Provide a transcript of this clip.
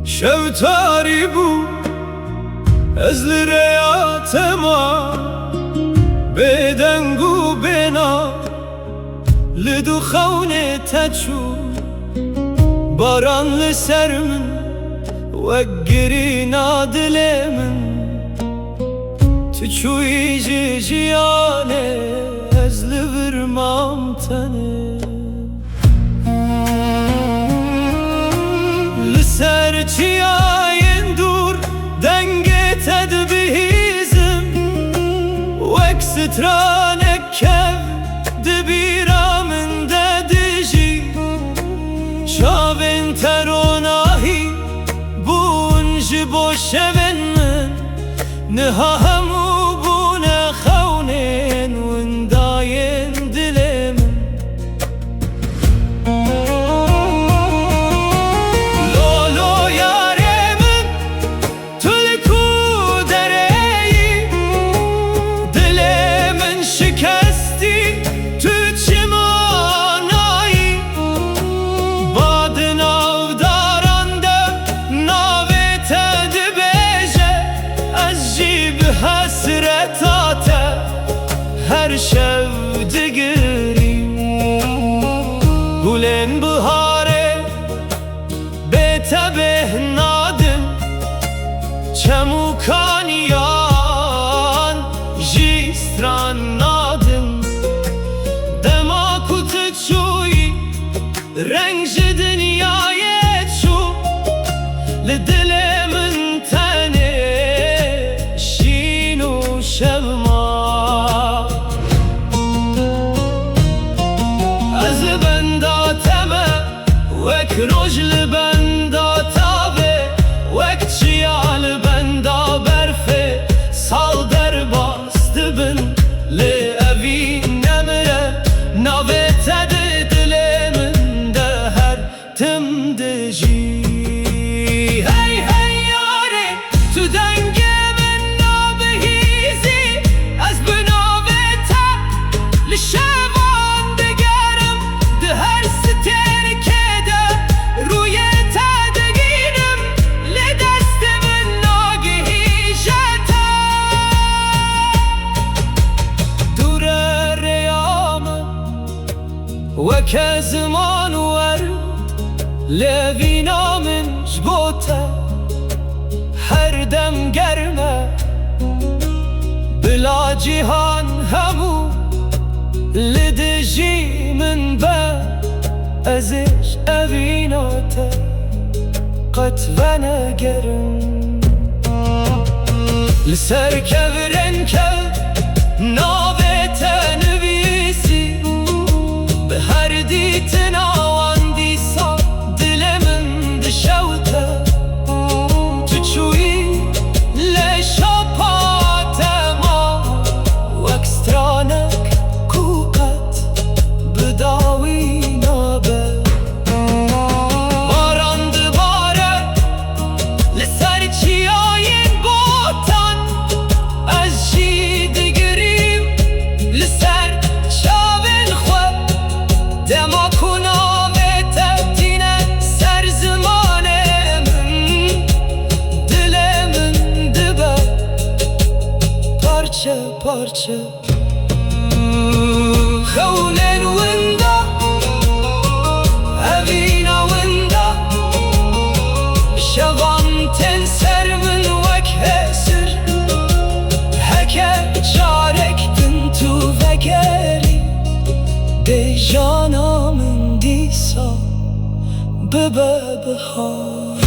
شوتاری بو از لریات ما بدنگو بنا لدو خونه تچو باران لسر من وقري نادل من تچوی جیانه از لبرمام تنه لسر چیاین دور دنگه تدبیزم وک سترانه کف دبیرامن ددجی شاوین تروناهی بونج بوشون من نها همو بونه خونین ونداین دلم لولو یارم تلکو درهی دلم شکستی تو چمانایی باد ناو دارندم ناوت دبیجه از جیب حسرتات هر شب دگریم گلن بهاره بتبه نادم چموکانیان جیستران نادم دما کت چوی رنگ دنیای چو لدل من تنه شین و شبما از بنداتمه وک رجل بنداتابه وک چیال بندا برفه سال در باست بن لعوی نمره ناوه تد دل من ده هر تم دجی هی هی یاره تو دنگ من نابهیزی از بناوه تا لشوان دگرم ده هر ستر کده روی تدگیرم لدست من ناگهی جتا دور ریامم وک زمان ورد لوینا من جبوته هر دم گرمه بلا جیهان همو لدجی من به ازش اویناته قط نگرم لسر کورن کل ناوه تنویسی به هر دیتن آوان دیسا دل من دشوته تو چوی لشاپات ما وکسترانک کوقت بداوی نابه باران دباره لسر چیاین بوتان از جی دگریم لسر چاون خود دما کناوه تبتینه سر زمان من دل من دبه پارچه پارچه خونن وندا اوینا وندا شوان تن سر من وک هسر هکه چارکتن تو وگری به جانا من دیسا ببه بهار